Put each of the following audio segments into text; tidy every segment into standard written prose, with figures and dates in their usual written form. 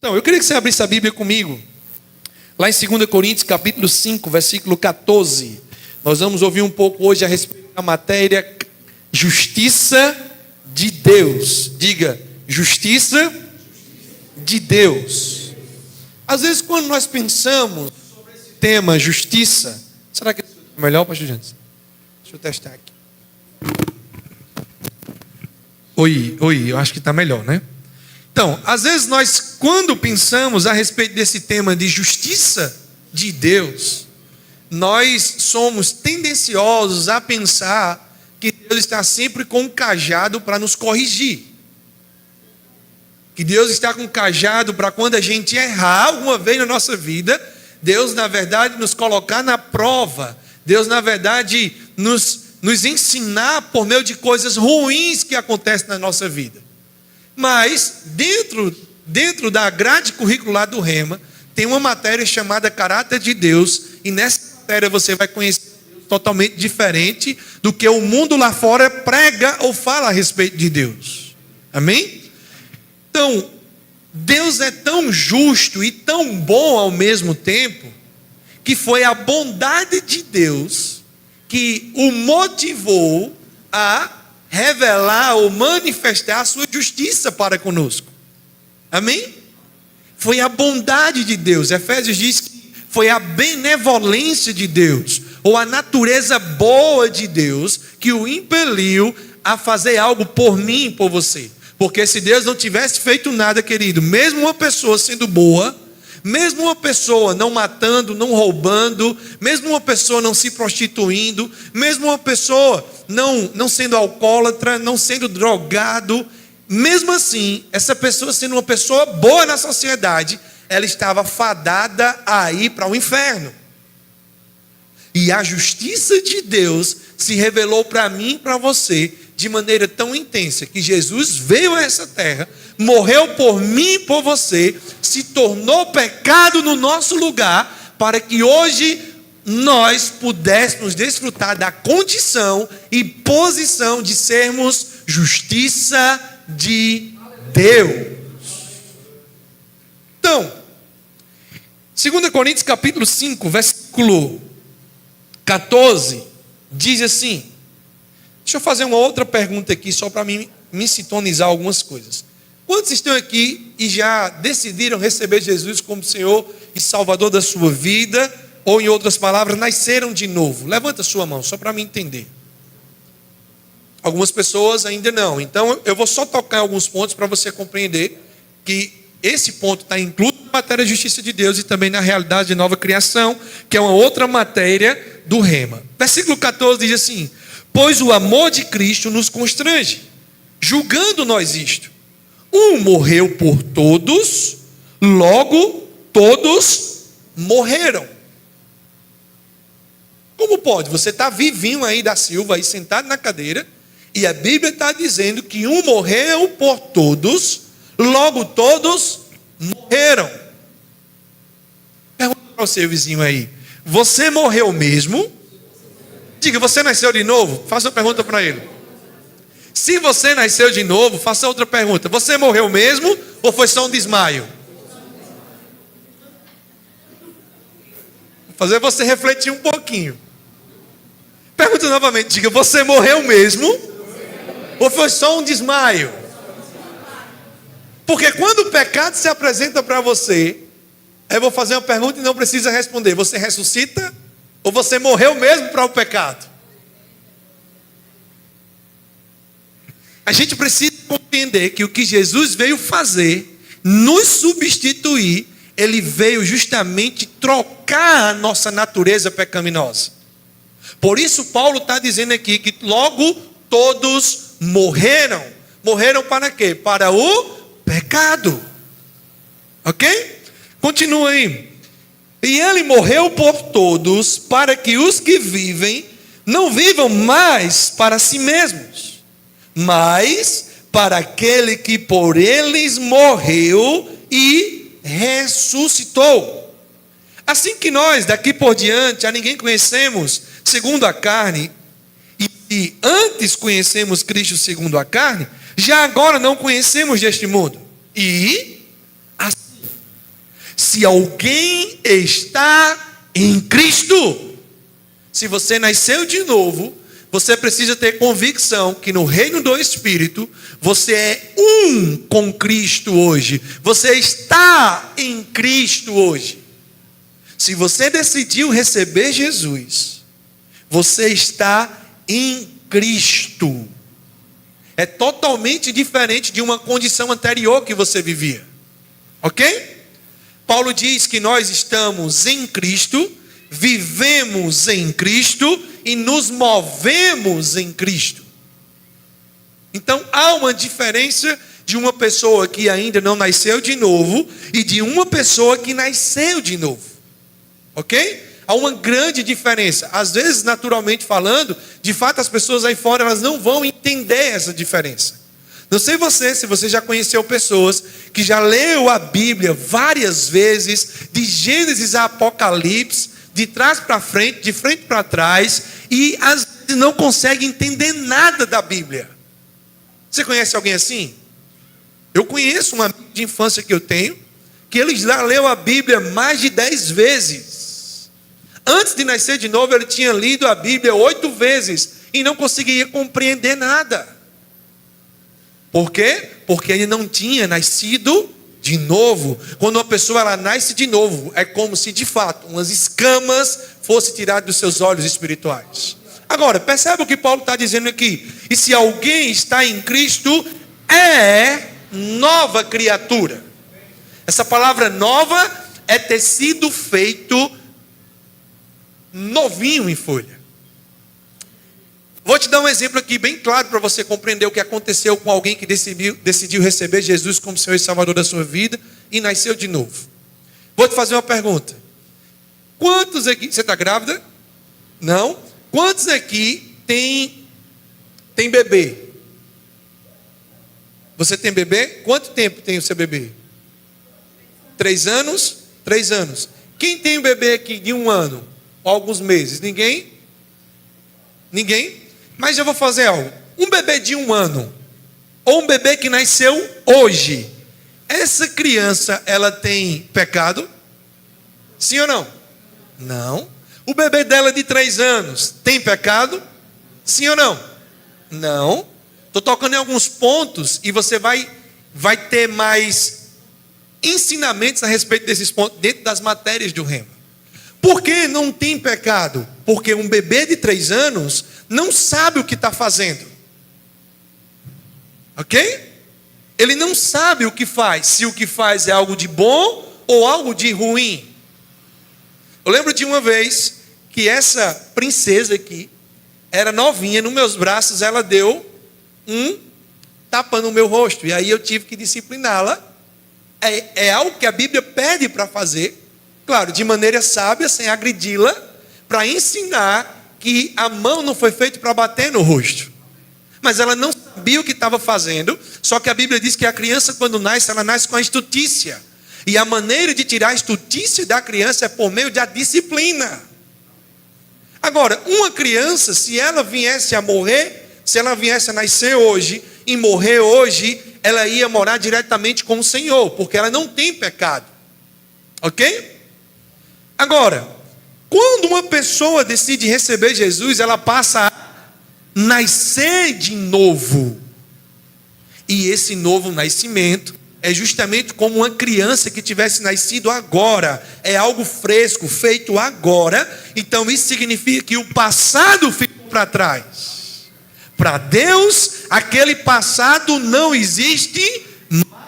Então, eu queria que você abrisse a Bíblia comigo, lá em 2 Coríntios, capítulo 5, versículo 14. Nós vamos ouvir um pouco hoje a respeito da matéria justiça de Deus. Diga, justiça de Deus. Às vezes, quando nós pensamos sobre esse tema, justiça, será que é melhor, pastor Jansen? Deixa eu testar aqui. Oi, eu acho que está melhor, né? Então, às vezes nós, quando pensamos a respeito desse tema de justiça de Deus, nós somos tendenciosos a pensar que Deus está sempre com um cajado para nos corrigir. Que Deus está com um cajado para quando a gente errar alguma vez na nossa vida, Deus, na verdade, nos colocar na prova. Deus, na verdade, nos ensinar por meio de coisas ruins que acontecem na nossa vida. Mas, dentro da grade curricular do Rema, tem uma matéria chamada Caráter de Deus, e nessa matéria você vai conhecer Deus totalmente diferente do que o mundo lá fora prega ou fala a respeito de Deus. Amém? Então, Deus é tão justo e tão bom ao mesmo tempo, que foi a bondade de Deus que o motivou a revelar ou manifestar a sua justiça para conosco. Amém? Foi a bondade de Deus. Efésios diz que foi a benevolência de Deus, ou a natureza boa de Deus, que o impeliu a fazer algo por mim e por você. Porque se Deus não tivesse feito nada, querido, mesmo uma pessoa sendo boa, mesmo uma pessoa não matando, não roubando, mesmo uma pessoa não se prostituindo, mesmo uma pessoa não sendo alcoólatra, não sendo drogado, mesmo assim, essa pessoa sendo uma pessoa boa na sociedade, ela estava fadada a ir para o inferno. E a justiça de Deus se revelou para mim e para você de maneira tão intensa, que Jesus veio a essa terra, morreu por mim e por você, se tornou pecado no nosso lugar, para que hoje nós pudéssemos desfrutar da condição e posição de sermos justiça de Deus. Então, 2 Coríntios capítulo 5, versículo 14, diz assim. Deixa eu fazer uma outra pergunta aqui, só para me sintonizar algumas coisas. Quantos estão aqui e já decidiram receber Jesus como Senhor e Salvador da sua vida? Ou, em outras palavras, nasceram de novo? Levanta a sua mão, só para me entender. Algumas pessoas ainda não. Então, eu vou só tocar em alguns pontos para você compreender que esse ponto está incluído na matéria da justiça de Deus e também na realidade de nova criação, que é uma outra matéria do Rema. Versículo 14 diz assim: pois o amor de Cristo nos constrange, julgando nós isto. Um morreu por todos, logo todos morreram. Como pode? Você está vivinho aí da Silva, aí sentado na cadeira, e a Bíblia está dizendo que um morreu por todos, logo todos morreram. Pergunta para o seu vizinho aí: você morreu mesmo? Diga, você nasceu de novo? Faça uma pergunta para ele. Se você nasceu de novo, faça outra pergunta: você morreu mesmo ou foi só um desmaio? Vou fazer você refletir um pouquinho. Pergunta novamente, diga, você morreu mesmo ou foi só um desmaio? Porque quando o pecado se apresenta para você, eu vou fazer uma pergunta e não precisa responder: você ressuscita ou você morreu mesmo para o pecado? A gente precisa compreender que o que Jesus veio fazer, nos substituir, ele veio justamente trocar a nossa natureza pecaminosa. Por isso Paulo está dizendo aqui que logo todos morreram. Morreram para quê? Para o pecado. Ok? Continua aí. E ele morreu por todos, para que os que vivem não vivam mais para si mesmos, mas para aquele que por eles morreu e ressuscitou. Assim que nós, daqui por diante, a ninguém conhecemos segundo a carne, e antes conhecemos Cristo segundo a carne, já agora não conhecemos deste mundo. E assim se alguém está em Cristo. Se você nasceu de novo, você precisa ter convicção que no reino do Espírito, você é um com Cristo hoje. Você está em Cristo hoje. Se você decidiu receber Jesus, você está em Cristo. É totalmente diferente de uma condição anterior que você vivia. Ok? Paulo diz que nós estamos em Cristo, vivemos em Cristo e nos movemos em Cristo. Então há uma diferença de uma pessoa que ainda não nasceu de novo e de uma pessoa que nasceu de novo. Ok? Há uma grande diferença. Às vezes, naturalmente falando, de fato as pessoas aí fora elas não vão entender essa diferença. Não sei você, se você já conheceu pessoas que já leu a Bíblia várias vezes, de Gênesis a Apocalipse, de trás para frente, de frente para trás, e às vezes não consegue entender nada da Bíblia. Você conhece alguém assim? Eu conheço um amigo de infância que eu tenho, que ele já leu a Bíblia mais de 10 vezes. Antes de nascer de novo, ele tinha lido a Bíblia 8 vezes, e não conseguia compreender nada. Por quê? Porque ele não tinha nascido de novo. Quando uma pessoa ela nasce de novo, é como se de fato umas escamas fossem tiradas dos seus olhos espirituais. Agora, percebe o que Paulo está dizendo aqui? E se alguém está em Cristo, é nova criatura. Essa palavra nova é ter sido feito novinho em folha. Vou te dar um exemplo aqui bem claro para você compreender o que aconteceu com alguém que decidiu receber Jesus como Senhor e Salvador da sua vida e nasceu de novo. Vou te fazer uma pergunta. Quantos aqui... Você está grávida? Não? Quantos aqui tem bebê? Você tem bebê? Quanto tempo tem o seu bebê? 3 anos? 3 anos. Quem tem um bebê aqui de 1 ano? Ou alguns meses? Ninguém? Ninguém? Mas eu vou fazer algo. Um bebê de 1 ano, ou um bebê que nasceu hoje, essa criança, ela tem pecado? Sim ou não? Não. O bebê dela de 3 anos, tem pecado? Sim ou não? Não. Estou tocando em alguns pontos, e você vai ter mais ensinamentos a respeito desses pontos, dentro das matérias do Rema. Por que não tem pecado? Porque um bebê de 3 anos não sabe o que está fazendo. Ok? Ele não sabe o que faz. Se o que faz é algo de bom ou algo de ruim. Eu lembro de uma vez que essa princesa aqui era novinha, nos meus braços ela deu um tapa no meu rosto. E aí eu tive que discipliná-la. É algo que a Bíblia pede para fazer. Claro, de maneira sábia, sem agredi-la, para ensinar que a mão não foi feita para bater no rosto. Mas ela não sabia o que estava fazendo, só que a Bíblia diz que a criança quando nasce, ela nasce com a estutícia. E a maneira de tirar a estutícia da criança é por meio da disciplina. Agora, uma criança, se ela viesse a morrer, se ela viesse a nascer hoje e morrer hoje, ela ia morar diretamente com o Senhor, porque ela não tem pecado. Ok? Agora, quando uma pessoa decide receber Jesus, ela passa a nascer de novo. E esse novo nascimento é justamente como uma criança que tivesse nascido agora. É algo fresco, feito agora. Então isso significa que o passado ficou para trás. Para Deus, aquele passado não existe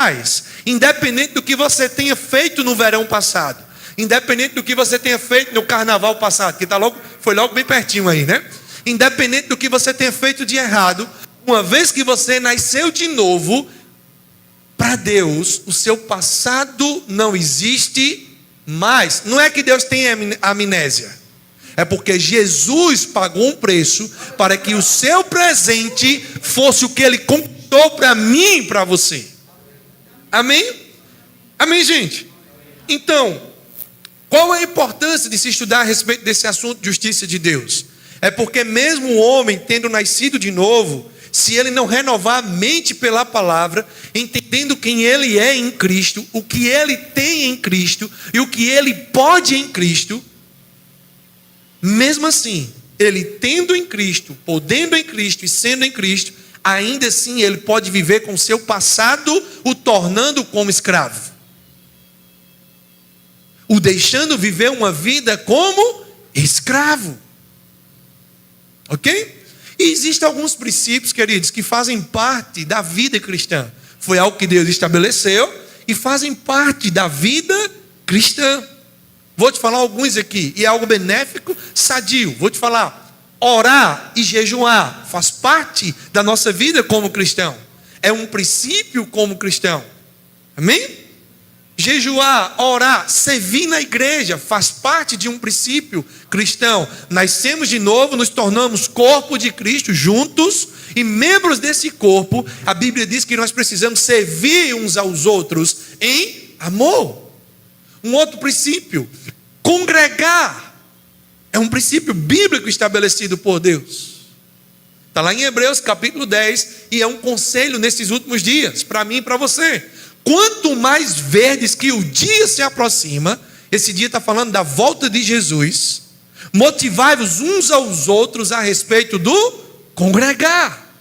mais. Independente do que você tenha feito no verão passado. Independente do que você tenha feito no carnaval passado, que foi logo bem pertinho aí, né? Independente do que você tenha feito de errado, uma vez que você nasceu de novo, para Deus, o seu passado não existe mais. Não é que Deus tenha amnésia. É porque Jesus pagou um preço para que o seu presente fosse o que Ele conquistou para mim e para você. Amém? Amém, gente? Então, qual a importância de se estudar a respeito desse assunto de justiça de Deus? É porque mesmo o homem tendo nascido de novo, se ele não renovar a mente pela palavra, entendendo quem ele é em Cristo, o que ele tem em Cristo e o que ele pode em Cristo, mesmo assim, ele tendo em Cristo, podendo em Cristo e sendo em Cristo, ainda assim ele pode viver com seu passado, o tornando como escravo, o deixando viver uma vida como escravo. Ok? E existem alguns princípios, queridos, que fazem parte da vida cristã. Foi algo que Deus estabeleceu e fazem parte da vida cristã. Vou te falar alguns aqui, e é algo benéfico, sadio. Vou te falar, orar e jejuar faz parte da nossa vida como cristão. É um princípio como cristão. Amém? Jejuar, orar, servir na igreja faz parte de um princípio cristão. Nascemos de novo, nos tornamos corpo de Cristo juntos e membros desse corpo. A Bíblia diz que nós precisamos servir uns aos outros em amor. Um outro princípio, congregar, é um princípio bíblico estabelecido por Deus. Está lá em Hebreus capítulo 10 e é um conselho nesses últimos dias, para mim e para você. Quanto mais verdes que o dia se aproxima, esse dia está falando da volta de Jesus, motivai-vos uns aos outros a respeito do congregar.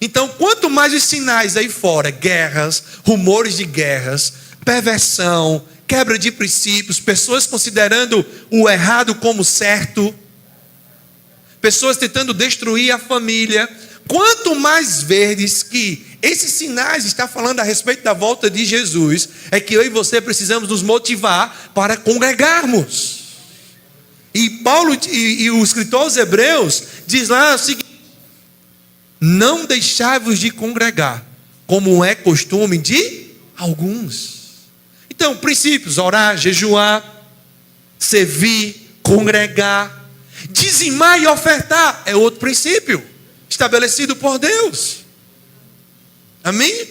Então, quanto mais os sinais aí fora, guerras, rumores de guerras, perversão, quebra de princípios, pessoas considerando o errado como certo, pessoas tentando destruir a família, quanto mais verdes que esses sinais estão falando a respeito da volta de Jesus, é que eu e você precisamos nos motivar para congregarmos. E Paulo e o escritor aos Hebreus diz lá o seguinte: não deixai-vos de congregar, como é costume de alguns. Então, princípios: orar, jejuar, servir, congregar, dizimar e ofertar é outro princípio estabelecido por Deus. Amém?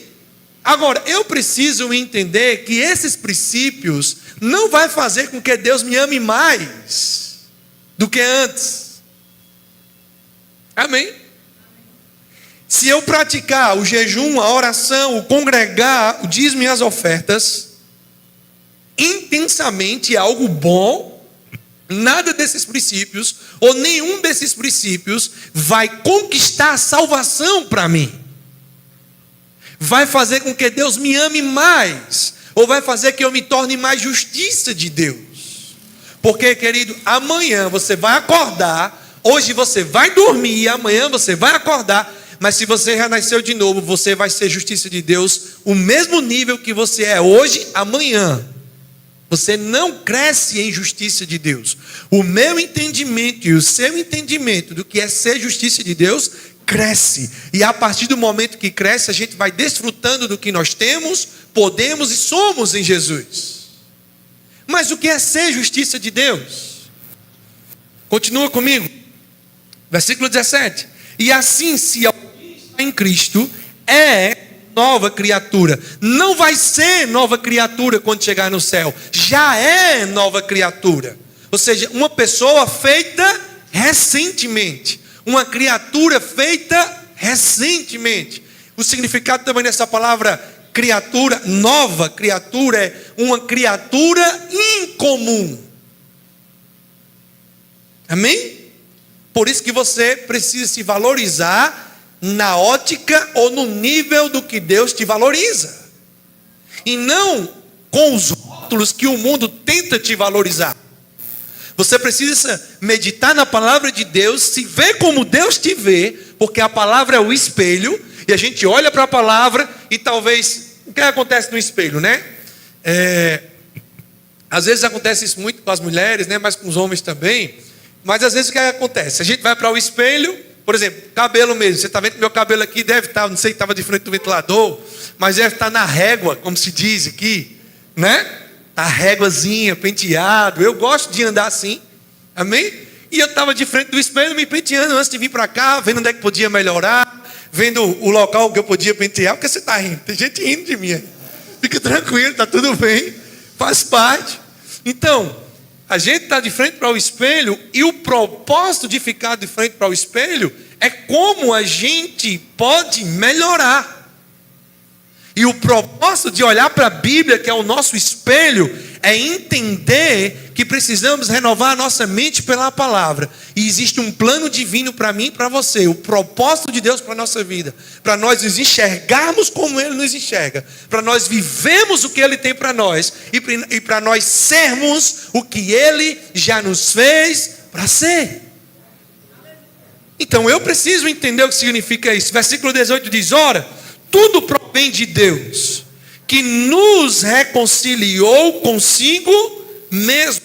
Agora, eu preciso entender que esses princípios não vai fazer com que Deus me ame mais do que antes. Amém? Se eu praticar o jejum, a oração, o congregar, o dízimo e as ofertas intensamente, é algo bom, nada desses princípios ou nenhum desses princípios vai conquistar a salvação para mim. Vai fazer com que Deus me ame mais, ou vai fazer que eu me torne mais justiça de Deus. Porque, querido, amanhã você vai acordar, hoje você vai dormir, amanhã você vai acordar, mas se você renasceu de novo, você vai ser justiça de Deus, o mesmo nível que você é hoje, amanhã. Você não cresce em justiça de Deus. O meu entendimento e o seu entendimento do que é ser justiça de Deus cresce, e a partir do momento que cresce, a gente vai desfrutando do que nós temos, podemos e somos em Jesus. Mas o que é ser justiça de Deus? Continua comigo, versículo 17: e assim, se alguém está em Cristo, é nova criatura. Não vai ser nova criatura quando chegar no céu, já é nova criatura. Ou seja, uma pessoa feita recentemente, uma criatura feita recentemente. O significado também dessa palavra criatura, nova criatura, é uma criatura incomum. Amém? Por isso que você precisa se valorizar na ótica ou no nível do que Deus te valoriza, e não com os rótulos que o mundo tenta te valorizar. Você precisa meditar na palavra de Deus, se ver como Deus te vê, porque a palavra é o espelho, e a gente olha para a palavra e talvez, o que acontece no espelho, né? Às vezes acontece isso muito com as mulheres, né? Mas com os homens também. Mas às vezes o que acontece? A gente vai para o espelho, por exemplo, cabelo mesmo. Você está vendo que meu cabelo aqui deve estar, não sei se estava de frente do ventilador, mas deve estar na régua, como se diz aqui, né? A réguazinha, penteado. Eu gosto de andar assim, amém? E eu estava de frente do espelho me penteando antes de vir para cá, vendo onde é que podia melhorar, vendo o local que eu podia pentear. Por que você está rindo? Tem gente rindo de mim. Fica tranquilo, está tudo bem, faz parte. Então, a gente está de frente para o espelho, e o propósito de ficar de frente para o espelho é como a gente pode melhorar. E o propósito de olhar para a Bíblia, que é o nosso espelho, é entender que precisamos renovar a nossa mente pela palavra. E existe um plano divino para mim e para você. O propósito de Deus para a nossa vida. Para nós nos enxergarmos como Ele nos enxerga. Para nós vivemos o que Ele tem para nós. E para nós sermos o que Ele já nos fez para ser. Então eu preciso entender o que significa isso. Versículo 18 diz: ora, tudo provém de Deus, que nos reconciliou consigo mesmo.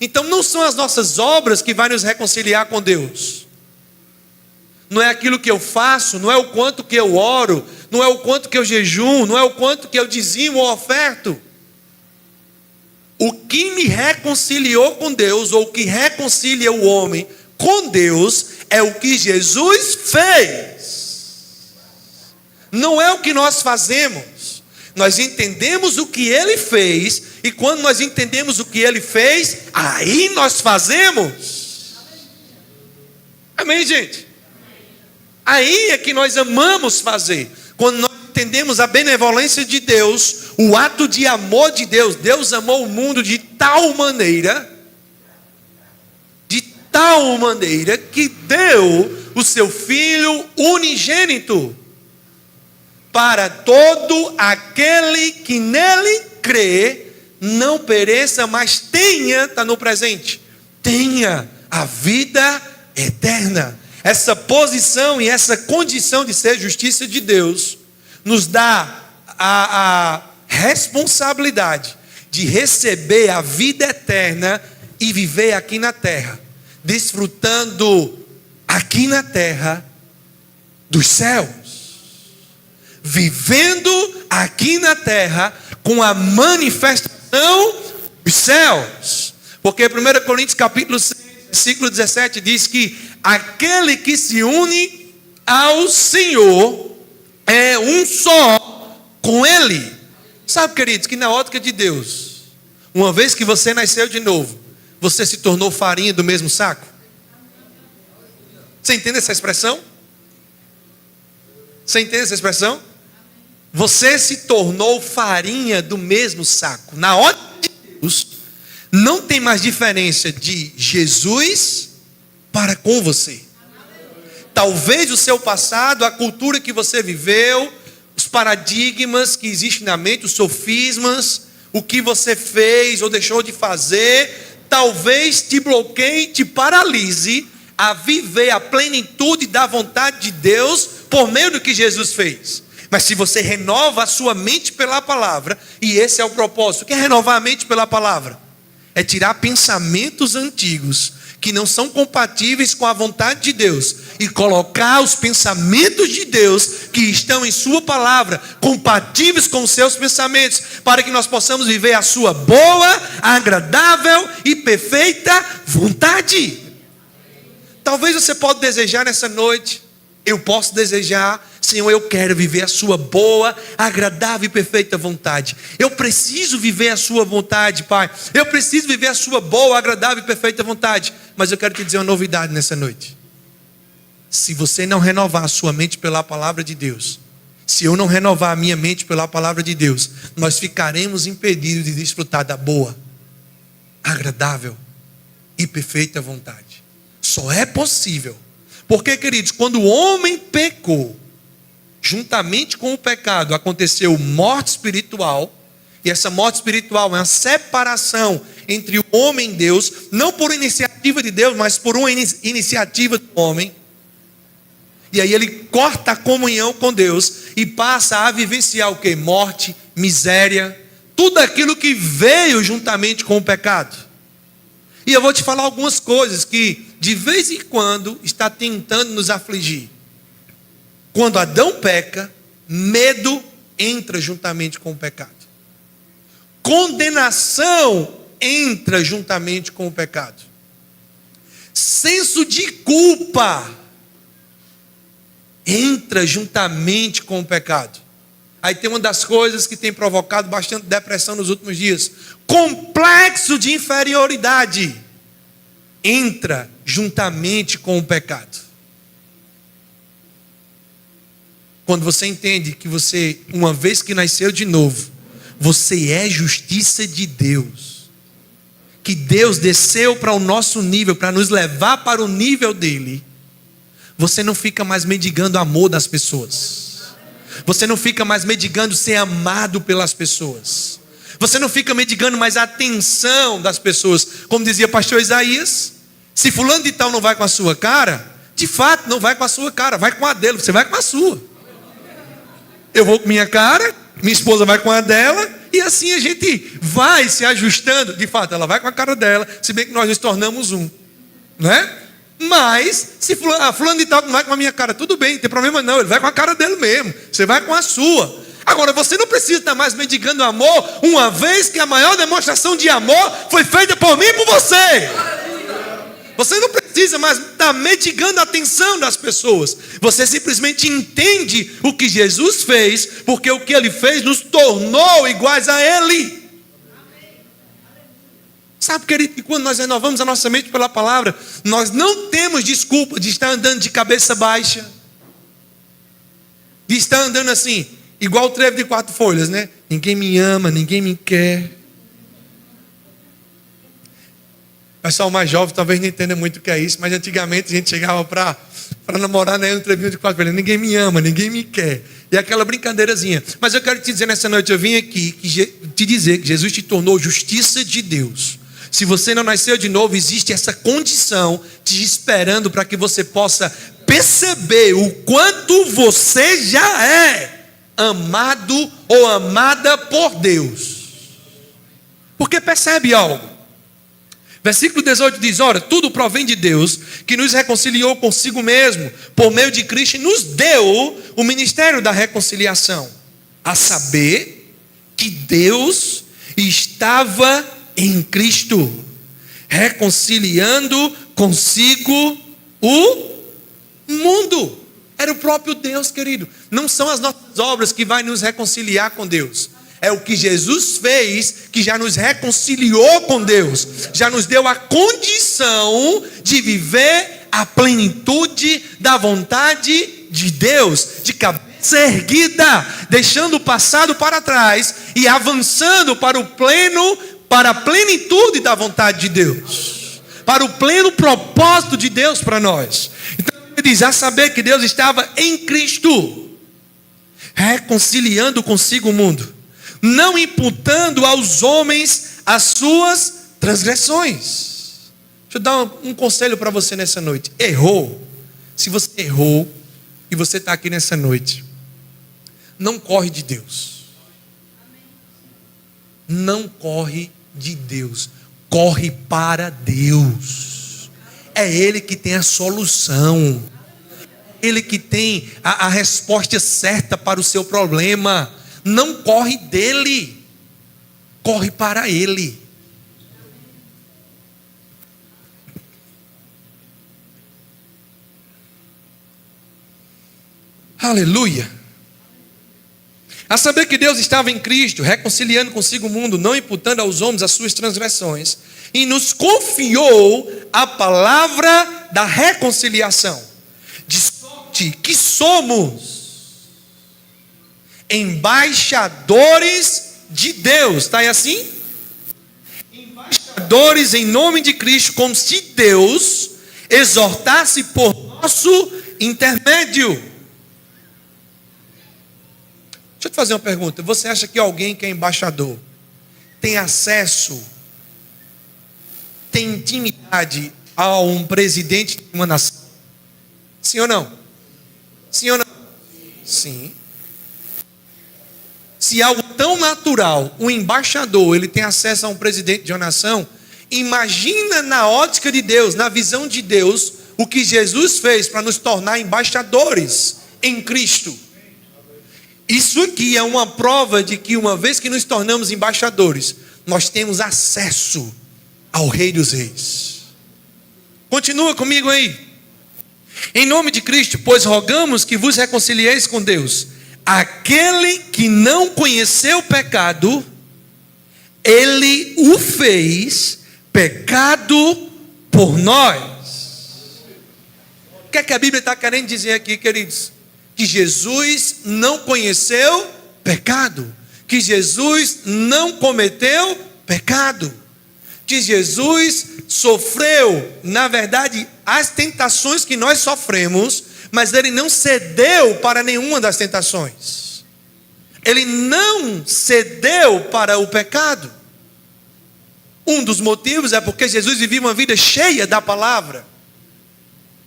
Então não são as nossas obras que vai nos reconciliar com Deus. Não é aquilo que eu faço, não é o quanto que eu oro, não é o quanto que eu jejuo, não é o quanto que eu dizimo ou oferto. O que me reconciliou com Deus, ou o que reconcilia o homem com Deus, é o que Jesus fez. Não é o que nós fazemos. Nós entendemos o que Ele fez, e quando nós entendemos o que Ele fez, aí nós fazemos. Amém, gente? Aí é que nós amamos fazer. Quando nós entendemos a benevolência de Deus, o ato de amor de Deus. Deus amou o mundo de tal maneira que deu o seu Filho unigênito, para todo aquele que nele crê, não pereça, mas tenha, está no presente, tenha a vida eterna. Essa posição e essa condição de ser justiça de Deus, nos dá a responsabilidade de receber a vida eterna e viver aqui na terra, desfrutando aqui na terra dos céus. Vivendo aqui na terra com a manifestação dos céus. Porque 1 Coríntios capítulo 6, versículo 17 diz que aquele que se une ao Senhor é um só com Ele. Sabe, queridos, que na ótica de Deus, uma vez que você nasceu de novo, você se tornou farinha do mesmo saco? Você entende essa expressão? Você entende essa expressão? Você se tornou farinha do mesmo saco. Na ótica de Deus, não tem mais diferença de Jesus para com você. Talvez o seu passado, a cultura que você viveu, os paradigmas que existem na mente, os sofismas, o que você fez ou deixou de fazer, talvez te bloqueie, te paralise a viver a plenitude da vontade de Deus por meio do que Jesus fez. Mas se você renova a sua mente pela palavra, e esse é o propósito. O que é renovar a mente pela palavra? É tirar pensamentos antigos que não são compatíveis com a vontade de Deus e colocar os pensamentos de Deus que estão em sua palavra, compatíveis com os seus pensamentos, para que nós possamos viver a sua boa, agradável e perfeita vontade. Talvez você possa desejar nessa noite, eu posso desejar: Senhor, eu quero viver a sua boa, agradável e perfeita vontade. Eu preciso viver a sua vontade, Pai. Eu preciso viver a sua boa, agradável e perfeita vontade. Mas eu quero te dizer uma novidade nessa noite. Se você não renovar a sua mente pela palavra de Deus, se eu não renovar a minha mente pela palavra de Deus, nós ficaremos impedidos de desfrutar da boa, agradável e perfeita vontade. Só é possível. Porque, queridos, quando o homem pecou, juntamente com o pecado, aconteceu morte espiritual. E essa morte espiritual é uma separação entre o homem e Deus, não por iniciativa de Deus, mas por uma iniciativa do homem. E aí ele corta a comunhão com Deus e passa a vivenciar o que? Morte, miséria, tudo aquilo que veio juntamente com o pecado. E eu vou te falar algumas coisas que de vez em quando está tentando nos afligir. Quando Adão peca, medo entra juntamente com o pecado. Condenação entra juntamente com o pecado. Senso de culpa entra juntamente com o pecado. Aí tem uma das coisas que tem provocado bastante depressão nos últimos dias. Complexo de inferioridade entra juntamente com o pecado. Quando você entende que você, uma vez que nasceu de novo, você é justiça de Deus. Que Deus desceu para o nosso nível, para nos levar para o nível dele. Você não fica mais mendigando amor das pessoas. Você não fica mais mendigando ser amado pelas pessoas. Você não fica mendigando mais a atenção das pessoas. Como dizia pastor Isaías, se fulano de tal não vai com a sua cara, de fato não vai com a sua cara, vai com a dele, você vai com a sua. Eu vou com minha cara, minha esposa vai com a dela, e assim a gente vai se ajustando. De fato, ela vai com a cara dela, se bem que nós nos tornamos um, né? Mas, se fulano de tal não vai com a minha cara, tudo bem, não tem problema não, ele vai com a cara dele mesmo, você vai com a sua. Agora, você não precisa estar mais mendigando amor, uma vez que a maior demonstração de amor foi feita por mim e por você. Você não precisa mais estar mendigando a atenção das pessoas. Você simplesmente entende o que Jesus fez, porque o que Ele fez nos tornou iguais a Ele. Sabe, querido, que quando nós renovamos a nossa mente pela palavra, nós não temos desculpa de estar andando de cabeça baixa, de estar andando assim, igual o trevo de 4 folhas, né? Ninguém me ama, ninguém me quer. O pessoal mais jovem talvez não entenda muito o que é isso, mas antigamente a gente chegava para namorar, né, no trevinho de 4 folhas, ninguém me ama, ninguém me quer. E aquela brincadeirazinha. Mas eu quero te dizer nessa noite, eu vim aqui te dizer que Jesus te tornou justiça de Deus. Se você não nasceu de novo, existe essa condição te esperando para que você possa perceber o quanto você já é amado ou amada por Deus. Porque percebe algo. Versículo 18 diz: ora, tudo provém de Deus, que nos reconciliou consigo mesmo, por meio de Cristo, e nos deu o ministério da reconciliação. A saber, que Deus estava em Cristo, reconciliando consigo o mundo. Era o próprio Deus, querido. Não são as nossas obras que vai nos reconciliar com Deus. É o que Jesus fez, que já nos reconciliou com Deus. Já nos deu a condição de viver a plenitude da vontade de Deus. De cabeça erguida, deixando o passado para trás e avançando para a plenitude da vontade de Deus. Para o pleno propósito de Deus para nós. Então ele diz, a saber que Deus estava em Cristo, reconciliando consigo o mundo, não imputando aos homens as suas transgressões. Deixa eu dar um conselho para você nessa noite. Errou. Se você errou e você está aqui nessa noite, não corre de Deus. Não corre de Deus. Corre para Deus. É Ele que tem a solução. Ele que tem a resposta certa para o seu problema. Não corre dele, corre para ele. Aleluia. A saber que Deus estava em Cristo, reconciliando consigo o mundo, não imputando aos homens as suas transgressões, e nos confiou a palavra da reconciliação, de sorte que somos embaixadores de Deus. Está aí assim? Embaixadores em nome de Cristo, como se Deus exortasse por nosso intermédio. Deixa eu te fazer uma pergunta. Você acha que alguém que é embaixador tem acesso, tem intimidade a um presidente de uma nação? Sim ou não? Sim ou não? Sim. Se algo tão natural, o embaixador, ele tem acesso a um presidente de uma nação, imagina na ótica de Deus, na visão de Deus, o que Jesus fez para nos tornar embaixadores em Cristo. Isso aqui é uma prova de que uma vez que nos tornamos embaixadores, nós temos acesso ao Rei dos Reis. Continua comigo aí. Em nome de Cristo, pois rogamos que vos reconcilieis com Deus. Aquele que não conheceu o pecado, ele o fez pecado por nós. O que é que a Bíblia está querendo dizer aqui, queridos? que Jesus não conheceu pecado, que Jesus não cometeu pecado, que Jesus sofreu, na verdade, as tentações que nós sofremos, mas ele não cedeu para nenhuma das tentações. Ele não cedeu para o pecado. Um dos motivos é porque Jesus vivia uma vida cheia da palavra.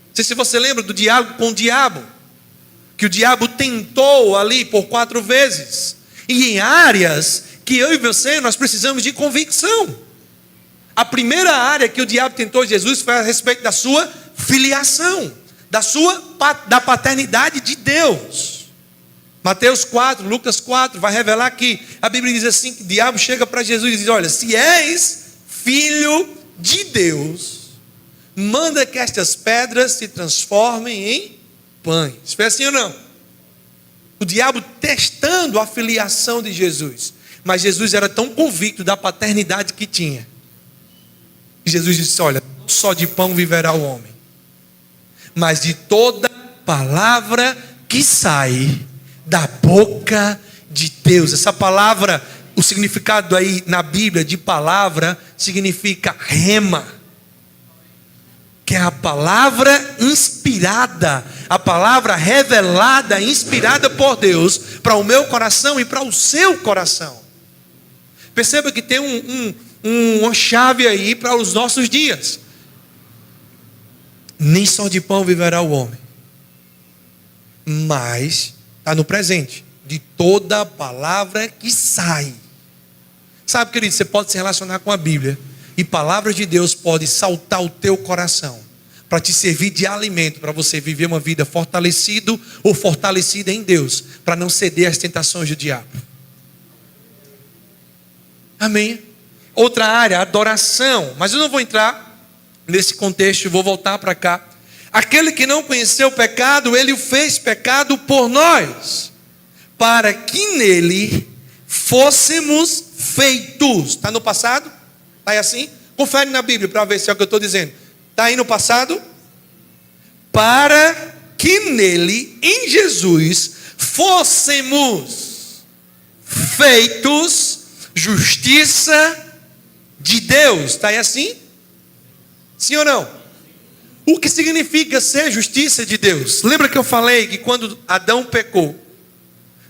Não sei se você lembra do diálogo com o diabo, que o diabo tentou ali por 4 vezes, e em áreas que eu e você nós precisamos de convicção. A primeira área que o diabo tentou Jesus foi a respeito da sua filiação, da paternidade de Deus. Mateus 4, Lucas 4 vai revelar que a Bíblia diz assim, que o diabo chega para Jesus e diz: olha, se és filho de Deus, manda que estas pedras se transformem em pães. Foi assim ou não? O diabo testando a filiação de Jesus, mas Jesus era tão convicto da paternidade que tinha. Jesus disse: olha, não só de pão viverá o homem, mas de toda palavra que sai da boca de Deus. Essa palavra, o significado aí na Bíblia de palavra, significa rema, que é a palavra inspirada, a palavra revelada, inspirada por Deus, para o meu coração e para o seu coração. Perceba que tem uma chave aí para os nossos dias. Nem só de pão viverá o homem, mas está no presente, de toda palavra que sai. Sabe, querido, você pode se relacionar com a Bíblia, e palavras de Deus podem saltar o teu coração, para te servir de alimento, para você viver uma vida fortalecido ou fortalecida em Deus, para não ceder às tentações do diabo. Amém? Outra área, adoração, mas eu não vou entrar nesse contexto, vou voltar para cá. Aquele que não conheceu o pecado, ele o fez pecado por nós, para que nele fôssemos feitos. Está no passado? Está aí assim? Confere na Bíblia para ver se é o que eu estou dizendo. Está aí no passado? Para que nele, em Jesus, fôssemos feitos justiça de Deus. Está aí assim? Sim ou não? O que significa ser justiça de Deus? Lembra que eu falei que quando Adão pecou,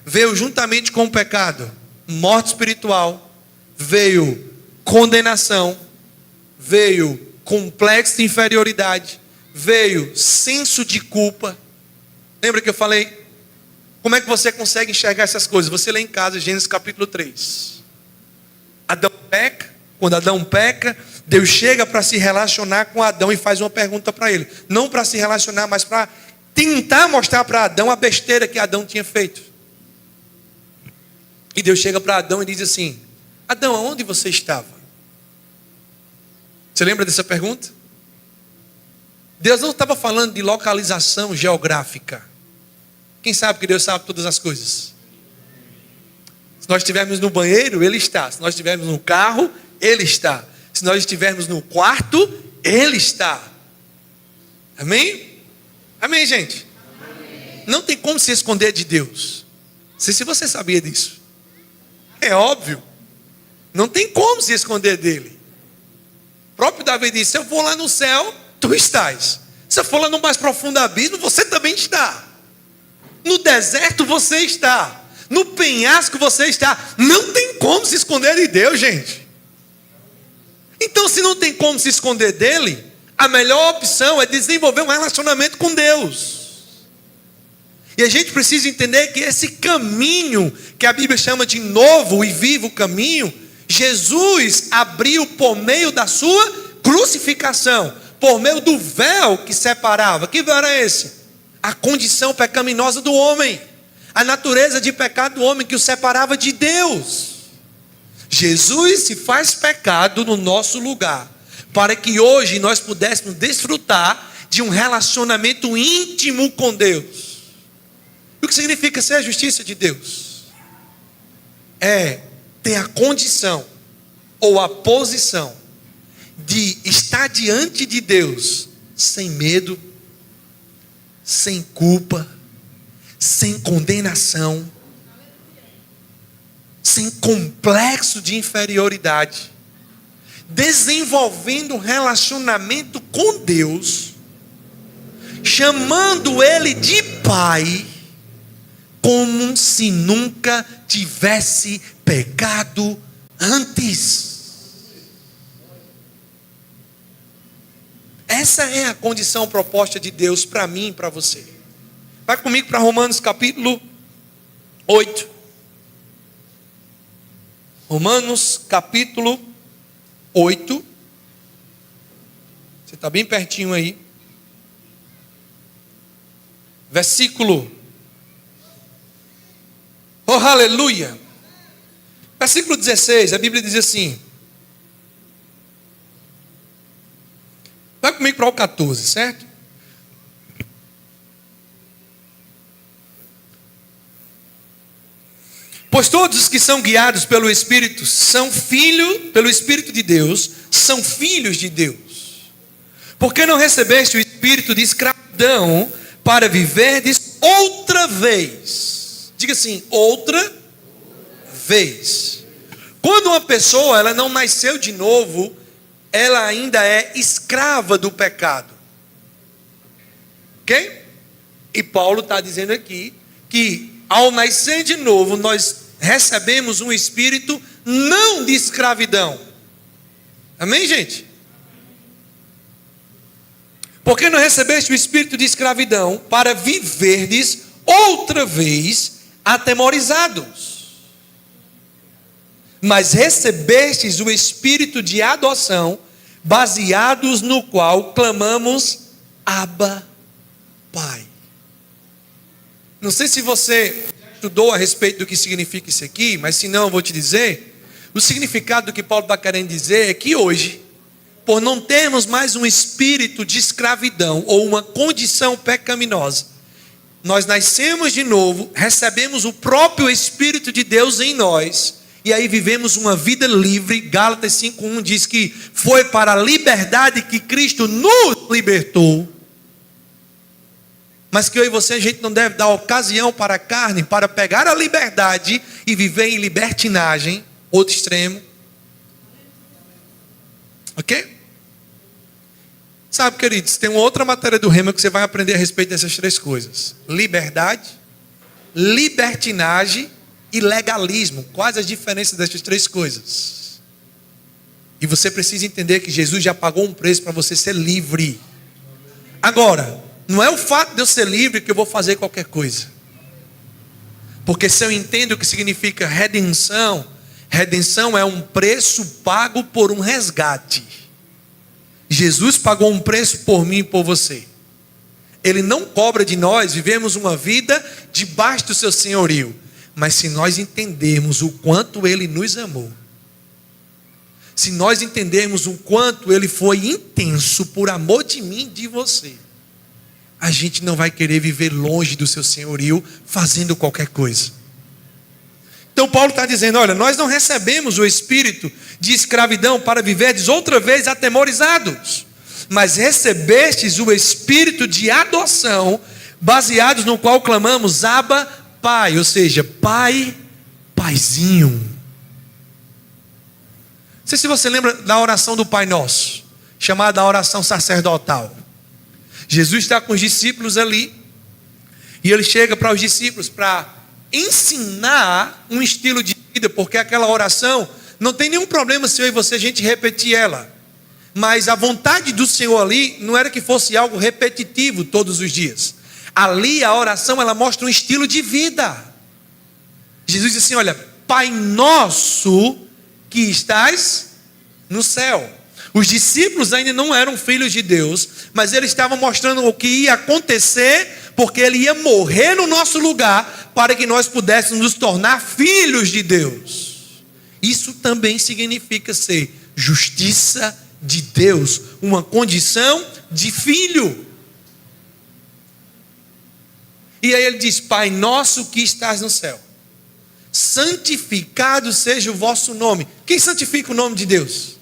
veio juntamente com o pecado morte espiritual, veio condenação, veio complexo de inferioridade, veio senso de culpa. Lembra que eu falei? Como é que você consegue enxergar essas coisas? Você lê em casa Gênesis capítulo 3. Adão peca. Quando Adão peca, Deus chega para se relacionar com Adão e faz uma pergunta para ele. Não para se relacionar, mas para tentar mostrar para Adão a besteira que Adão tinha feito. E Deus chega para Adão e diz assim: Adão, aonde você estava? Você lembra dessa pergunta? Deus não estava falando de localização geográfica. Quem sabe que Deus sabe todas as coisas? Se nós estivermos no banheiro, Ele está. Se nós estivermos no carro, Ele está. Se nós estivermos no quarto, Ele está. Amém? Amém, gente? Amém. Não tem como se esconder de Deus. Não sei se você sabia disso. É óbvio. Não tem como se esconder dele. O próprio Davi disse: se eu for lá no céu, tu estás. Se eu for lá no mais profundo abismo, você também está. No deserto você está. No penhasco você está. Não tem como se esconder de Deus, gente. Então, se não tem como se esconder dele, a melhor opção é desenvolver um relacionamento com Deus. E a gente precisa entender que esse caminho, que a Bíblia chama de novo e vivo caminho, Jesus abriu por meio da sua crucificação, por meio do véu que separava. Que véu era esse? A condição pecaminosa do homem, a natureza de pecado do homem que o separava de Deus. Jesus se faz pecado no nosso lugar, para que hoje nós pudéssemos desfrutar de um relacionamento íntimo com Deus. O que significa ser a justiça de Deus? É ter a condição ou a posição de estar diante de Deus sem medo, sem culpa, sem condenação, sem complexo de inferioridade, desenvolvendo um relacionamento com Deus, chamando Ele de Pai, como se nunca tivesse pecado antes. Essa é a condição proposta de Deus para mim e para você. Vai comigo para Romanos capítulo 8. Romanos capítulo 8. Você está bem pertinho aí. Versículo. Oh, aleluia. Versículo 16, a Bíblia diz assim. Vai comigo para o 14, certo? Pois todos os que são guiados pelo Espírito pelo Espírito de Deus, são filhos de Deus. Porque não recebeste o espírito de escravidão para viverdes outra vez. Diga assim, outra vez. Quando uma pessoa ela não nasceu de novo, ela ainda é escrava do pecado. Ok? E Paulo está dizendo aqui que ao nascer de novo, nós recebemos um espírito não de escravidão. Amém, gente? Porque não recebeste o espírito de escravidão para viverdes outra vez atemorizados, mas recebestes o espírito de adoção, baseados no qual clamamos Abba, Pai. Não sei se você estudou a respeito do que significa isso aqui, mas se não eu vou te dizer. O significado do que Paulo está querendo dizer é que hoje, por não termos mais um espírito de escravidão ou uma condição pecaminosa, nós nascemos de novo, recebemos o próprio Espírito de Deus em nós, e aí vivemos uma vida livre. Gálatas 5:1 diz que foi para a liberdade que Cristo nos libertou. Mas que eu e você, a gente não deve dar ocasião para a carne, para pegar a liberdade e viver em libertinagem, outro extremo. Ok? Sabe, queridos, tem uma outra matéria do Rema que você vai aprender a respeito dessas três coisas: liberdade, libertinagem e legalismo. Quais as diferenças dessas três coisas? E você precisa entender que Jesus já pagou um preço para você ser livre. Agora, não é o fato de eu ser livre que eu vou fazer qualquer coisa. Porque se eu entendo o que significa redenção, redenção é um preço pago por um resgate. Jesus pagou um preço por mim e por você. Ele não cobra de nós vivemos uma vida debaixo do seu senhorio. Mas se nós entendermos o quanto Ele nos amou, se nós entendermos o quanto Ele foi intenso por amor de mim e de você, a gente não vai querer viver longe do seu senhorio, fazendo qualquer coisa. Então Paulo está dizendo, olha, nós não recebemos o espírito de escravidão para viverdes outra vez atemorizados, mas recebestes o espírito de adoção, baseados no qual clamamos Abba, Pai, ou seja, Pai, Paizinho. Não sei se você lembra da oração do Pai Nosso, chamada a oração sacerdotal. Jesus está com os discípulos ali, e ele chega para os discípulos para ensinar um estilo de vida, porque aquela oração não tem nenhum problema se eu e você a gente repetir ela, mas a vontade do Senhor ali não era que fosse algo repetitivo todos os dias. Ali a oração ela mostra um estilo de vida. Jesus diz assim, olha, Pai nosso que estás no céu. Os discípulos ainda não eram filhos de Deus, mas eles estavam mostrando o que ia acontecer, porque Ele ia morrer no nosso lugar, para que nós pudéssemos nos tornar filhos de Deus. Isso também significa ser justiça de Deus, uma condição de filho. E aí ele diz, Pai nosso que estás no céu, santificado seja o vosso nome. Quem santifica o nome de Deus?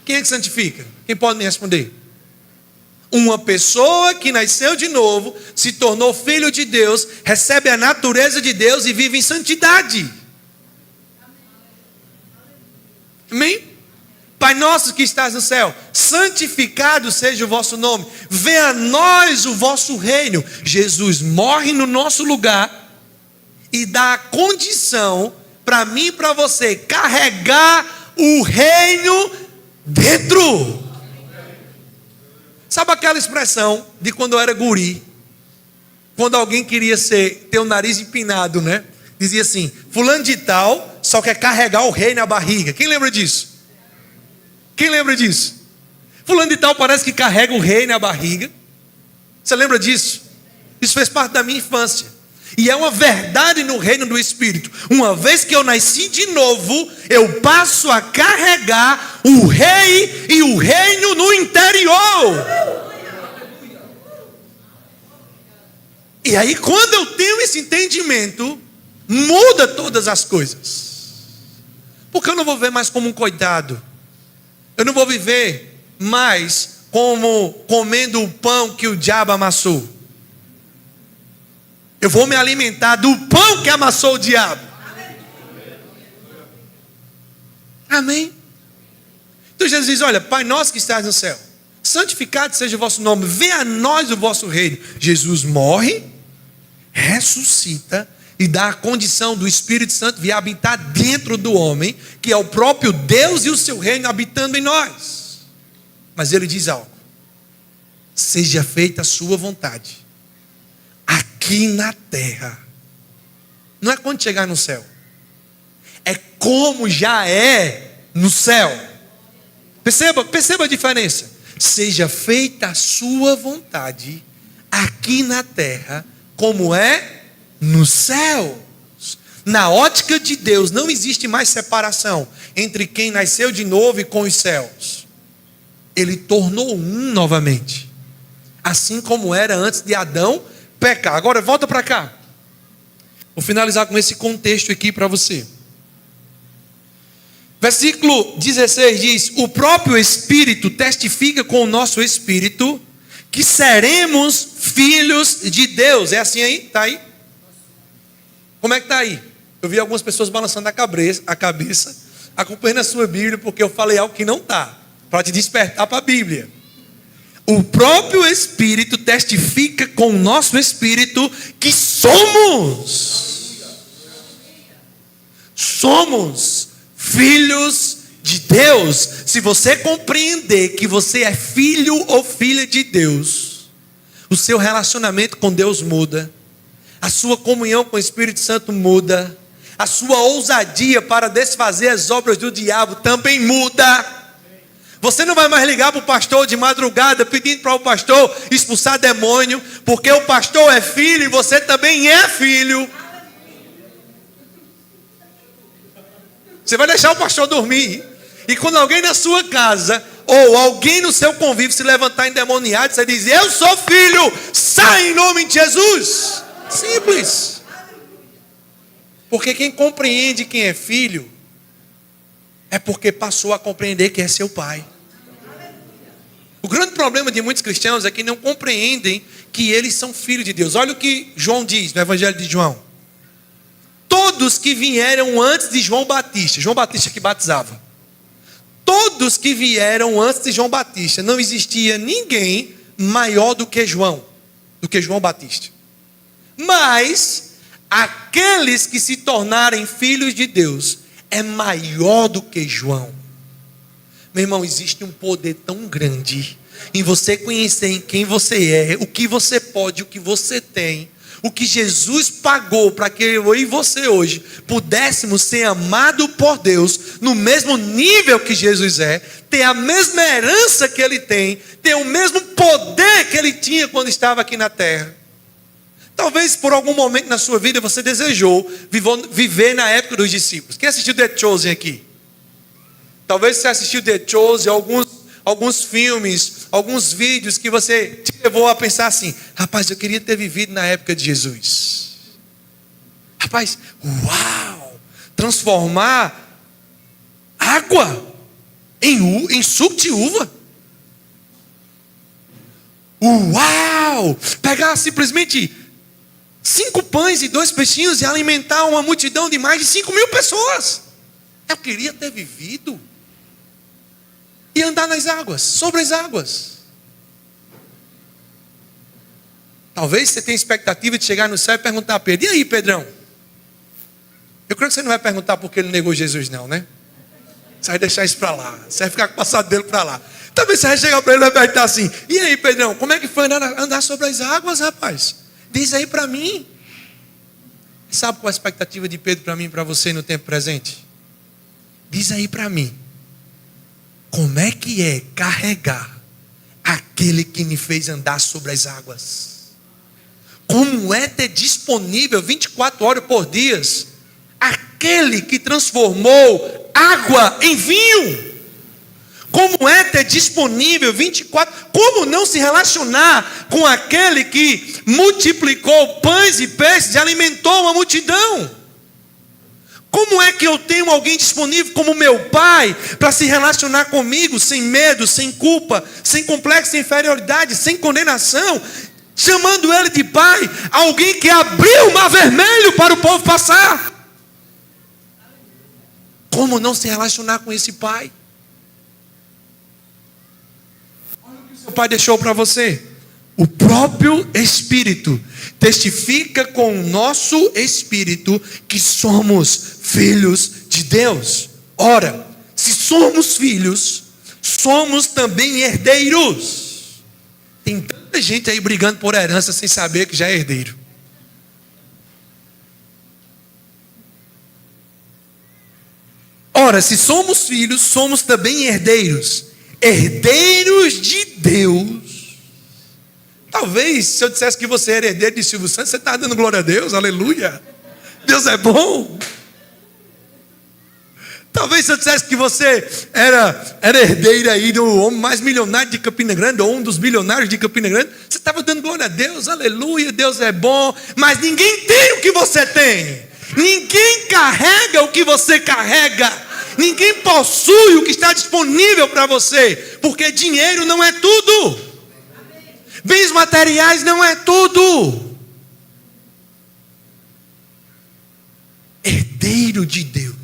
Quem é que santifica? Quem pode me responder? Uma pessoa que nasceu de novo, se tornou filho de Deus, recebe a natureza de Deus e vive em santidade. Amém? Pai nosso que estás no céu, santificado seja o vosso nome. Venha a nós o vosso reino. Jesus morre no nosso lugar e dá a condição para mim e para você carregar o reino dentro. Sabe aquela expressão de quando eu era guri? Quando alguém queria ter o nariz empinado, né? Dizia assim: fulano de tal só quer carregar o rei na barriga. Quem lembra disso? Quem lembra disso? Fulano de tal parece que carrega o rei na barriga. Você lembra disso? Isso fez parte da minha infância. E é uma verdade no reino do Espírito. Uma vez que eu nasci de novo, eu passo a carregar o rei e o reino no interior. E aí, quando eu tenho esse entendimento, muda todas as coisas. Porque eu não vou ver mais como um coitado. Eu não vou viver mais como comendo o pão que o diabo amassou. Eu vou me alimentar do pão que amassou o diabo. Amém? Então Jesus diz: olha, Pai nosso que estás no céu, santificado seja o vosso nome, venha a nós o vosso reino. Jesus morre, ressuscita e dá a condição do Espírito Santo vir habitar dentro do homem, que é o próprio Deus e o seu reino habitando em nós. Mas ele diz algo: seja feita a sua vontade, aqui na terra. Não é quando chegar no céu, é como já é no céu. Perceba a diferença. Seja feita a sua vontade aqui na terra, como é nos céus. Na ótica de Deus não existe mais separação entre quem nasceu de novo e com os céus. Ele tornou um novamente, assim como era antes de Adão pecar. Agora volta para cá. Vou finalizar com esse contexto aqui para você. Versículo 16 diz: o próprio Espírito testifica com o nosso espírito que seremos filhos de Deus. É assim aí? Está aí? Como é que está aí? Eu vi algumas pessoas balançando a cabeça, acompanhando a sua Bíblia, porque eu falei algo que não está, para te despertar para a Bíblia. O próprio Espírito testifica com o nosso espírito que somos filhos de Deus. Se você compreender que você é filho ou filha de Deus, o seu relacionamento com Deus muda, a sua comunhão com o Espírito Santo muda, a sua ousadia para desfazer as obras do diabo também muda. Você não vai mais ligar para o pastor de madrugada pedindo para o pastor expulsar demônio, porque o pastor é filho e você também é filho. Você vai deixar o pastor dormir, e quando alguém na sua casa ou alguém no seu convívio se levantar endemoniado, você diz: eu sou filho, sai em nome de Jesus. Simples. Porque quem compreende quem é filho é porque passou a compreender que é seu pai. O grande problema de muitos cristãos é que não compreendem que eles são filhos de Deus. Olha o que João diz no Evangelho de João: todos que vieram antes de João Batista que batizava, todos que vieram antes de João Batista, não existia ninguém maior do que João Batista. Mas aqueles que se tornarem filhos de Deus é maior do que João. Meu irmão, existe um poder tão grande em você conhecer em quem você é, o que você pode, o que você tem, o que Jesus pagou para que eu e você hoje pudéssemos ser amados por Deus no mesmo nível que Jesus é, ter a mesma herança que Ele tem, ter o mesmo poder que Ele tinha quando estava aqui na terra. Talvez por algum momento na sua vida você desejou viver na época dos discípulos. Quem assistiu The Chosen aqui? Talvez você assistiu The Chosen, alguns filmes, alguns vídeos que você te levou a pensar assim: rapaz, eu queria ter vivido na época de Jesus. Rapaz, uau! Transformar água em suco de uva. Uau! Pegar simplesmente 5 pães e 2 peixinhos e alimentar uma multidão de mais de 5.000 pessoas. Eu queria ter vivido e andar nas águas, sobre as águas. Talvez você tenha expectativa de chegar no céu e perguntar a Pedro: e aí, Pedrão? Eu creio que você não vai perguntar porque ele negou Jesus, não, né? Você vai deixar isso para lá. Você vai ficar com o passado dele para lá. Talvez você vai chegar para ele e vai perguntar assim: e aí, Pedrão, como é que foi andar sobre as águas, rapaz? Diz aí para mim. Sabe qual a expectativa de Pedro para mim e para você no tempo presente? Diz aí para mim: como é que é carregar aquele que me fez andar sobre as águas? Como é ter disponível 24 horas por dia aquele que transformou água em vinho? Como é ter disponível 24? Como não se relacionar com aquele que multiplicou pães e peixes e alimentou uma multidão? Como é que eu tenho alguém disponível como meu pai para se relacionar comigo sem medo, sem culpa, sem complexo de inferioridade, sem condenação, chamando ele de pai, alguém que abriu o mar vermelho para o povo passar? Como não se relacionar com esse pai? Olha o que seu pai deixou para você. O próprio Espírito testifica com o nosso espírito que somos filhos de Deus. Ora, se somos filhos, somos também herdeiros. Tem tanta gente aí brigando por herança sem saber que já é herdeiro. Ora, se somos filhos, somos também herdeiros. Herdeiros de Deus. Talvez, se eu dissesse que você era herdeiro de Silvio Santos, você está dando glória a Deus, aleluia. Deus é bom. Talvez se eu dissesse que você era herdeiro aí do homem mais milionário de Campina Grande, ou um dos milionários de Campina Grande, você estava dando glória a Deus, aleluia, Deus é bom. Mas ninguém tem o que você tem. Ninguém carrega o que você carrega. Ninguém possui o que está disponível para você. Porque dinheiro não é tudo. Bens materiais não é tudo. Herdeiro de Deus.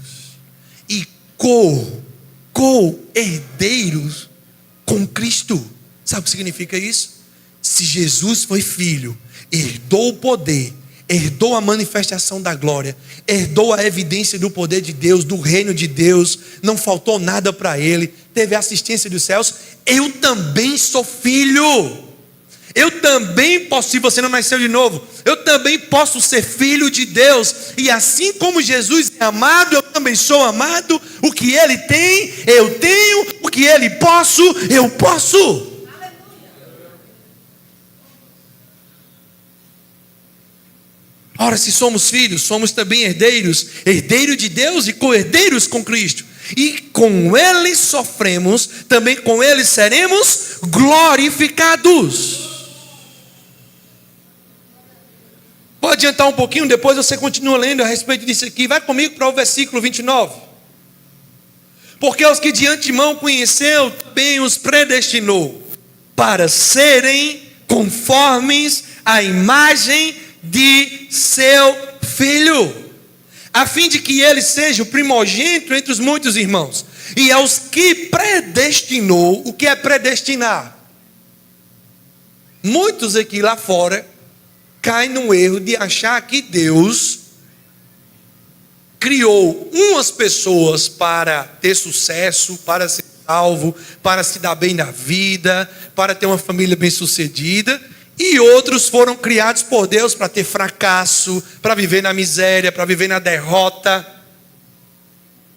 E co-herdeiros com Cristo. Sabe o que significa isso? Se Jesus foi filho, herdou o poder, herdou a manifestação da glória, herdou a evidência do poder de Deus, do reino de Deus, não faltou nada para ele, teve a assistência dos céus. Eu também sou filho. Eu também posso, se você não nasceu de novo, eu também posso ser filho de Deus. E assim como Jesus é amado, eu também sou amado. O que ele tem, eu tenho. O que ele posso, eu posso. Ora, se somos filhos, somos também herdeiros. Herdeiros de Deus e co-herdeiros com Cristo. E com ele sofremos, também com ele seremos glorificados. Vou adiantar um pouquinho, depois você continua lendo a respeito disso aqui. Vai comigo para o versículo 29. Porque os que de antemão conheceu, também os predestinou para serem conformes à imagem de seu Filho, a fim de que ele seja o primogênito entre os muitos irmãos. E aos que predestinou, o que é predestinar? Muitos aqui lá fora cai no erro de achar que Deus criou umas pessoas para ter sucesso, para ser salvo, para se dar bem na vida, para ter uma família bem-sucedida, e outros foram criados por Deus para ter fracasso, para viver na miséria, para viver na derrota.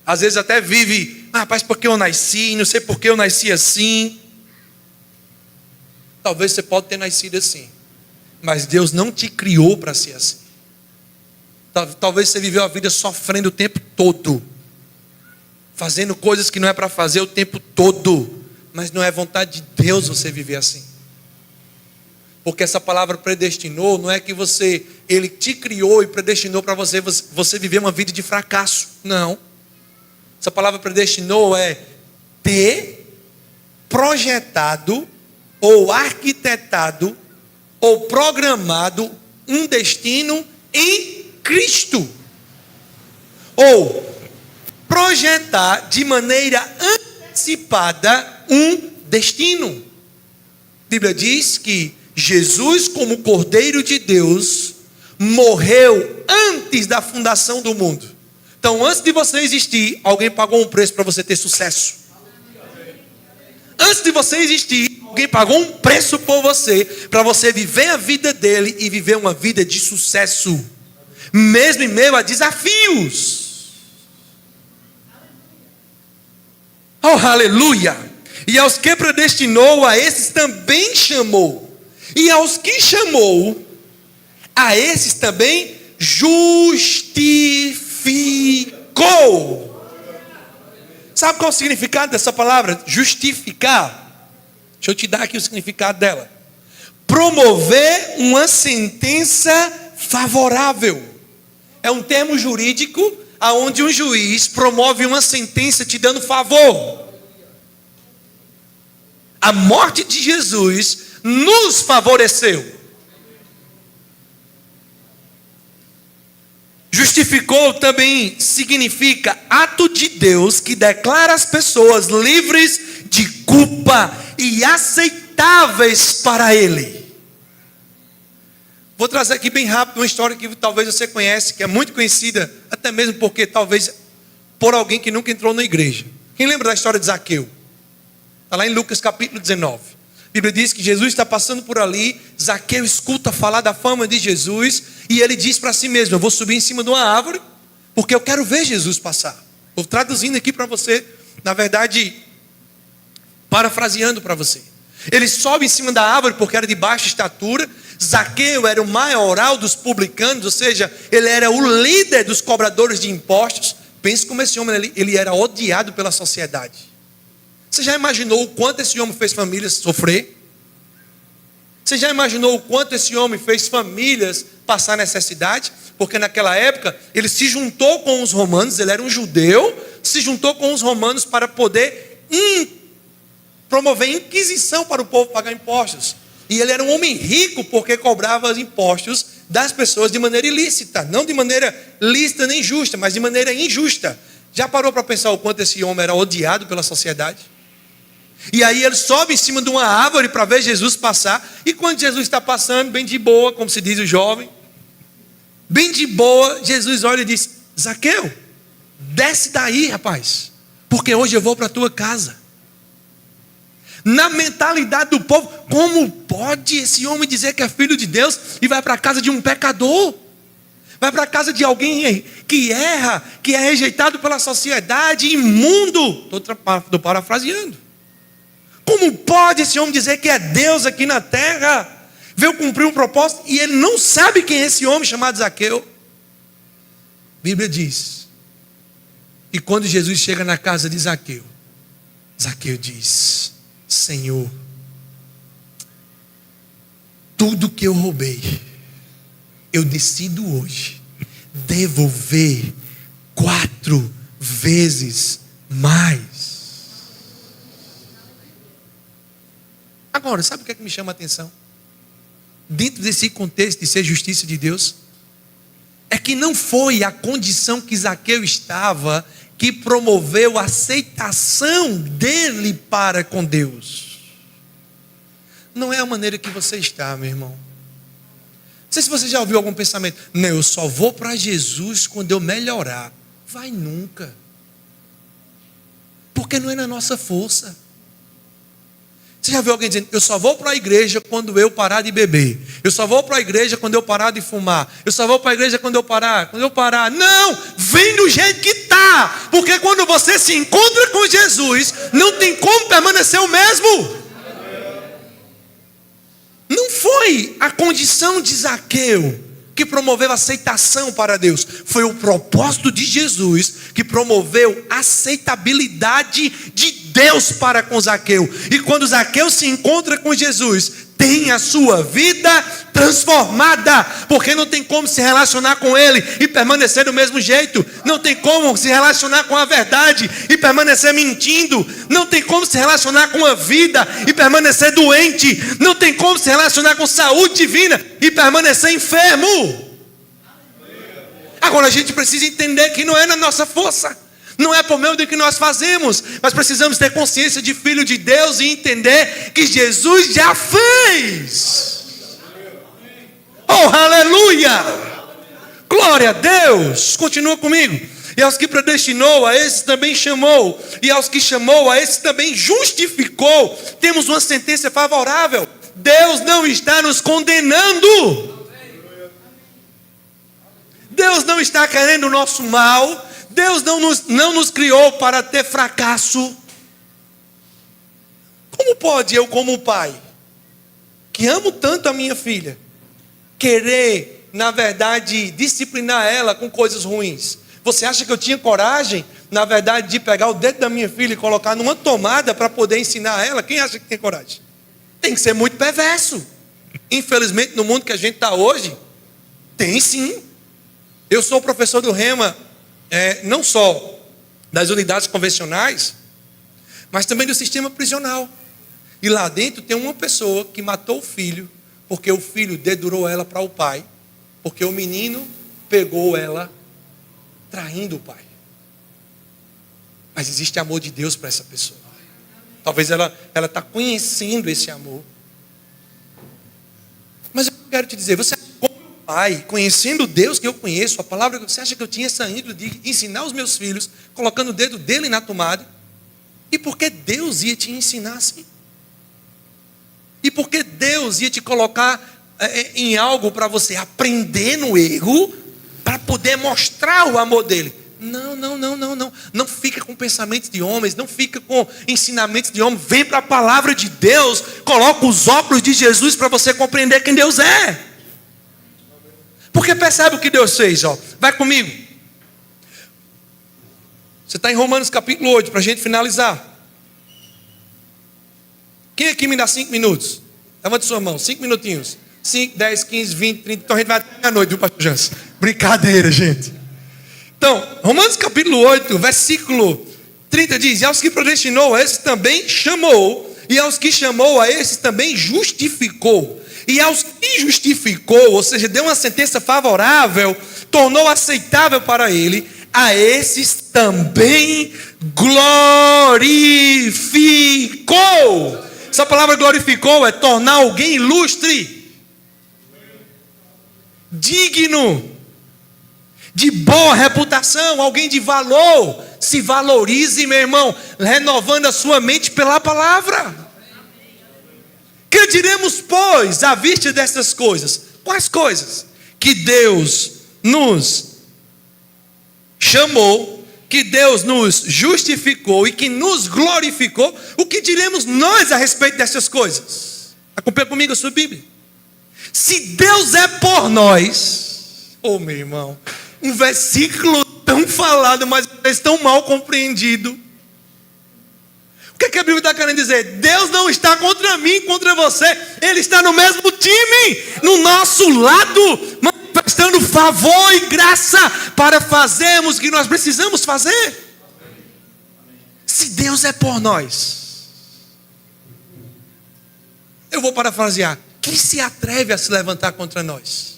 Às vezes até vive, rapaz, porque eu nasci, não sei porque eu nasci assim. Talvez você pode ter nascido assim, mas Deus não te criou para ser assim. Talvez você viveu a vida sofrendo o tempo todo, fazendo coisas que não é para fazer o tempo todo, mas não é vontade de Deus você viver assim. Porque essa palavra predestinou, não é que Ele te criou e predestinou para você viver uma vida de fracasso. Não. Essa palavra predestinou é ter projetado ou arquitetado, ou programado um destino em Cristo. Ou projetar de maneira antecipada um destino. A Bíblia diz que Jesus, como Cordeiro de Deus, morreu antes da fundação do mundo. Então, antes de você existir, alguém pagou um preço para você ter sucesso. Antes de você existir, alguém pagou um preço por você, para você viver a vida dele e viver uma vida de sucesso, mesmo em meio a desafios. Oh, aleluia! E aos que predestinou, a esses também chamou. E aos que chamou, a esses também justificou. Sabe qual é o significado dessa palavra? Justificar. Deixa eu te dar aqui o significado dela. Promover uma sentença favorável. É um termo jurídico onde um juiz promove uma sentença te dando favor. A morte de Jesus nos favoreceu. Justificou também significa ato de Deus que declara as pessoas livres de culpa e aceitáveis para Ele. Vou trazer aqui bem rápido uma história que talvez você conhece, que é muito conhecida, até mesmo porque talvez por alguém que nunca entrou na igreja. Quem lembra da história de Zaqueu? Está lá em Lucas capítulo 19. A Bíblia diz que Jesus está passando por ali, Zaqueu escuta falar da fama de Jesus, e ele diz para si mesmo: eu vou subir em cima de uma árvore, porque eu quero ver Jesus passar. Estou traduzindo aqui para você, na verdade, parafraseando para você. Ele sobe em cima da árvore porque era de baixa estatura. Zaqueu era o maioral dos publicanos, ou seja, ele era o líder dos cobradores de impostos. Pense como esse homem, ele era odiado pela sociedade. Você já imaginou o quanto esse homem fez famílias sofrer? Você já imaginou o quanto esse homem fez famílias passar necessidade? Porque naquela época ele se juntou com os romanos, ele era um judeu, se juntou com os romanos para poder promover inquisição para o povo pagar impostos. E ele era um homem rico porque cobrava os impostos das pessoas de maneira ilícita, não de maneira lícita nem justa, mas de maneira injusta. Já parou para pensar o quanto esse homem era odiado pela sociedade? E aí ele sobe em cima de uma árvore para ver Jesus passar. E quando Jesus está passando, bem de boa, como se diz o jovem, bem de boa, Jesus olha e diz: Zaqueu, desce daí, rapaz, porque hoje eu vou para a tua casa. Na mentalidade do povo, como pode esse homem dizer que é filho de Deus e vai para a casa de um pecador? Vai para a casa de alguém que erra, que é rejeitado pela sociedade, imundo. Estou parafraseando. Como pode esse homem dizer que é Deus aqui na terra? Veio cumprir um propósito e ele não sabe quem é esse homem chamado Zaqueu. A Bíblia diz, e quando Jesus chega na casa de Zaqueu, Zaqueu diz: Senhor, tudo que eu roubei, eu decido hoje devolver 4 vezes mais. Agora, sabe o que é que me chama a atenção? Dentro desse contexto de ser justiça de Deus, é que não foi a condição que Zaqueu estava que promoveu a aceitação dele para com Deus. Não é a maneira que você está, meu irmão. Não sei se você já ouviu algum pensamento: não, eu só vou para Jesus quando eu melhorar. Vai nunca. Porque não é na nossa força. Você já viu alguém dizendo: eu só vou para a igreja quando eu parar de beber. Eu só vou para a igreja quando eu parar de fumar. Eu só vou para a igreja quando eu parar. Não, vem do jeito que está. Porque quando você se encontra com Jesus, não tem como permanecer o mesmo. Não foi a condição de Zaqueu que promoveu a aceitação para Deus. Foi o propósito de Jesus que promoveu a aceitabilidade de Deus para com Zaqueu. E quando Zaqueu se encontra com Jesus, tem a sua vida transformada, porque não tem como se relacionar com Ele e permanecer do mesmo jeito, não tem como se relacionar com a verdade e permanecer mentindo, não tem como se relacionar com a vida e permanecer doente, não tem como se relacionar com saúde divina e permanecer enfermo. Agora a gente precisa entender que não é na nossa força, não é por meio do que nós fazemos, mas precisamos ter consciência de filho de Deus e entender que Jesus já fez. Oh, aleluia! Glória a Deus! Continua comigo. E aos que predestinou, a esses também chamou. E aos que chamou, a esses também justificou. Temos uma sentença favorável. Deus não está nos condenando. Deus não está querendo o nosso mal. Deus não nos criou para ter fracasso. Como pode eu, como pai, que amo tanto a minha filha, querer, na verdade, disciplinar ela com coisas ruins? Você acha que eu tinha coragem, na verdade, de pegar o dedo da minha filha e colocar numa tomada para poder ensinar ela? Quem acha que tem coragem? Tem que ser muito perverso. Infelizmente, no mundo que a gente está hoje, tem sim. Eu sou professor do Rema, não só das unidades convencionais, mas também do sistema prisional. E lá dentro tem uma pessoa que matou o filho, porque o filho dedurou ela para o pai, porque o menino pegou ela traindo o pai. Mas existe amor de Deus para essa pessoa. Talvez ela está conhecendo esse amor. Mas eu quero te dizer, você, como pai, conhecendo Deus que eu conheço, a palavra, você acha que eu tinha essa índole de ensinar os meus filhos, colocando o dedo dele na tomada? E por que Deus ia te ensinar assim? E por que Deus ia te colocar em algo para você aprender no erro, para poder mostrar o amor dele? Não. Não fica com pensamentos de homens, não fica com ensinamentos de homens. Vem para a palavra de Deus, coloca os óculos de Jesus para você compreender quem Deus é. Porque percebe o que Deus fez, ó. Vai comigo. Você está em Romanos capítulo 8, para a gente finalizar. Quem aqui me dá 5 minutos? Levante sua mão, 5 minutinhos. 5, 10, 15, 20, 30. Então a gente vai até meia-noite, viu, pastor Jansen? Brincadeira, gente. Então, Romanos capítulo 8, versículo 30 diz: e aos que predestinou, a esses também chamou. E aos que chamou, a esses também justificou. E aos que justificou, ou seja, deu uma sentença favorável, tornou aceitável para ele, a esses também glorificou. Essa palavra glorificou é tornar alguém ilustre, digno, de boa reputação, alguém de valor. Se valorize, meu irmão, renovando a sua mente pela palavra. Que diremos, pois, à vista dessas coisas? Quais coisas? Que Deus nos chamou, que Deus nos justificou e que nos glorificou. O que diremos nós a respeito dessas coisas? Acompanha comigo a sua Bíblia. Se Deus é por nós, oh meu irmão, um versículo tão falado, mas tão mal compreendido. O que a Bíblia está querendo dizer? Deus não está contra mim, contra você. Ele está no mesmo time, no nosso lado, manifestando favor e graça para fazermos o que nós precisamos fazer. Se Deus é por nós, eu vou parafrasear: quem se atreve a se levantar contra nós?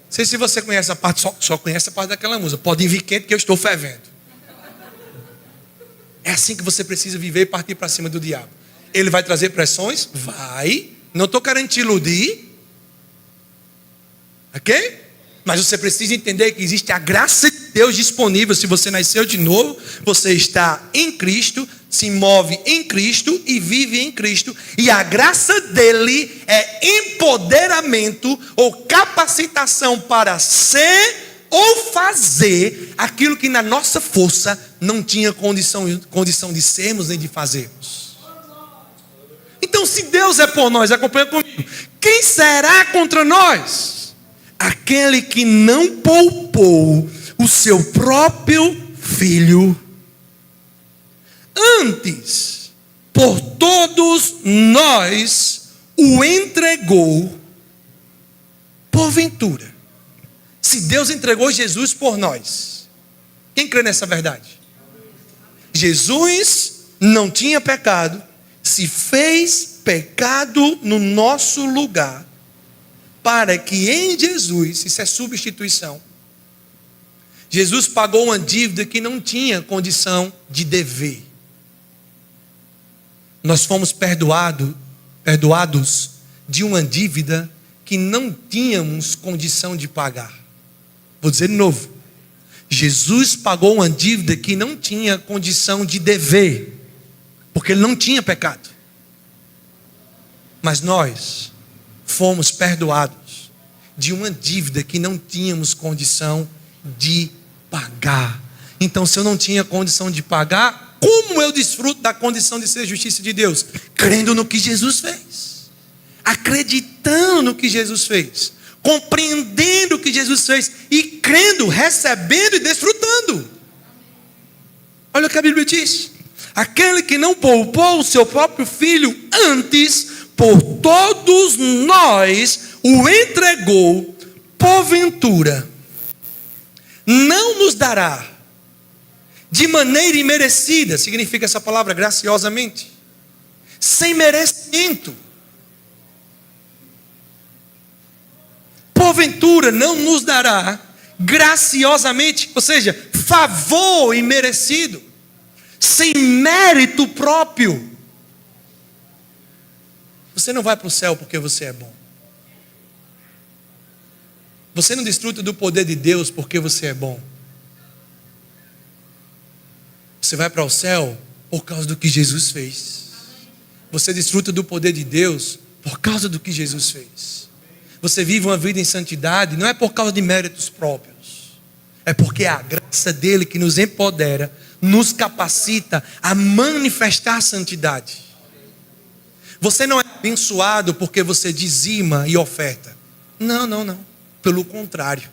Não sei se você conhece a parte, só conhece a parte daquela música. Pode vir quente que eu estou fervendo. É assim que você precisa viver e partir para cima do diabo. Ele vai trazer pressões? Vai. Não estou querendo te iludir. Ok? Mas você precisa entender que existe a graça de Deus disponível. Se você nasceu de novo, você está em Cristo, se move em Cristo e vive em Cristo. E a graça dele é empoderamento ou capacitação para ser ou fazer aquilo que na nossa força não tinha condição de sermos nem de fazermos. Então, se Deus é por nós, acompanha comigo, quem será contra nós? Aquele que não poupou o seu próprio filho, antes por todos nós o entregou, porventura. Se Deus entregou Jesus por nós, quem crê nessa verdade? Jesus não tinha pecado, se fez pecado no nosso lugar, para que em Jesus, isso é substituição, Jesus pagou uma dívida que não tinha condição de dever. Nós fomos perdoados de uma dívida que não tínhamos condição de pagar. Vou dizer de novo. Jesus pagou uma dívida que não tinha condição de dever, porque ele não tinha pecado. Mas nós fomos perdoados de uma dívida que não tínhamos condição de pagar. Então, se eu não tinha condição de pagar, como eu desfruto da condição de ser justiça de Deus? Crendo no que Jesus fez, acreditando no que Jesus fez, compreendendo o que Jesus fez e crendo, recebendo e desfrutando. Olha o que a Bíblia diz: aquele que não poupou o seu próprio filho, antes por todos nós o entregou, porventura não nos dará de maneira imerecida, significa essa palavra graciosamente, sem merecimento, porventura não nos dará graciosamente, ou seja, favor imerecido, sem mérito próprio. Você não vai para o céu porque você é bom. Você não desfruta do poder de Deus porque você é bom. Você vai para o céu por causa do que Jesus fez. Você desfruta do poder de Deus por causa do que Jesus fez. Você vive uma vida em santidade, não é por causa de méritos próprios. É porque é a graça dele que nos empodera, nos capacita a manifestar a santidade. Você não é abençoado porque você dizima e oferta. Não. Pelo contrário.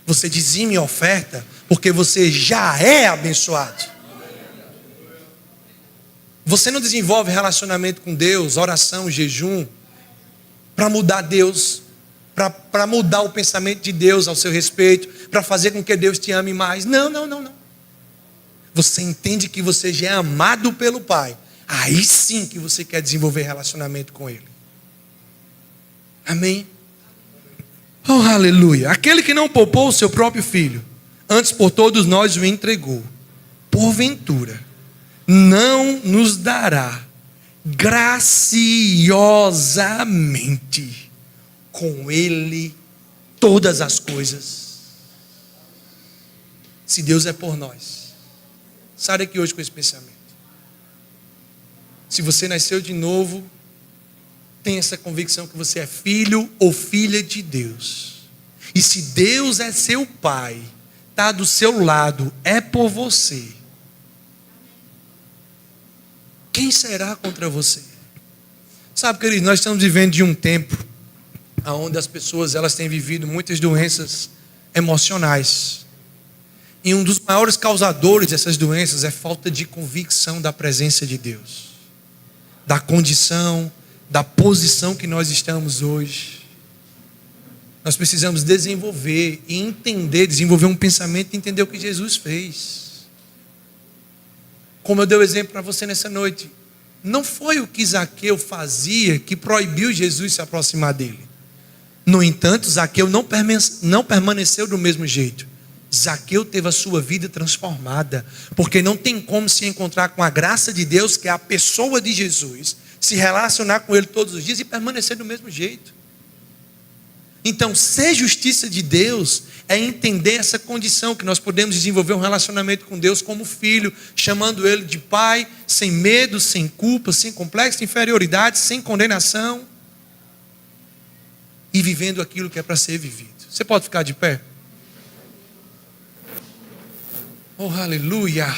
Você dizima e oferta porque você já é abençoado. Você não desenvolve relacionamento com Deus, oração, jejum, para mudar Deus, para mudar o pensamento de Deus ao seu respeito, para fazer com que Deus te ame mais. Não. Você entende que você já é amado pelo Pai. Aí sim que você quer desenvolver relacionamento com Ele. Amém? Oh, aleluia. Aquele que não poupou o seu próprio filho, antes por todos nós o entregou, porventura não nos dará graciosamente com Ele todas as coisas. Se Deus é por nós, saia daqui hoje com esse pensamento. Se você nasceu de novo, tenha essa convicção que você é filho ou filha de Deus. E se Deus é seu Pai, está do seu lado, é por você, quem será contra você? Sabe, querido, nós estamos vivendo de um tempo onde as pessoas elas têm vivido muitas doenças emocionais. E um dos maiores causadores dessas doenças é falta de convicção da presença de Deus, da condição, da posição que nós estamos hoje. Nós precisamos desenvolver e entender, desenvolver um pensamento e entender o que Jesus fez. Como eu dei o exemplo para você nessa noite, não foi o que Zaqueu fazia que proibiu Jesus se aproximar dele. No entanto, Zaqueu não permaneceu do mesmo jeito. Zaqueu teve a sua vida transformada, porque não tem como se encontrar com a graça de Deus, que é a pessoa de Jesus, se relacionar com Ele todos os dias e permanecer do mesmo jeito. Então, ser justiça de Deus é entender essa condição, que nós podemos desenvolver um relacionamento com Deus como filho, chamando Ele de Pai, sem medo, sem culpa, sem complexo de inferioridade, sem condenação, e vivendo aquilo que é para ser vivido. Você pode ficar de pé? Oh, aleluia!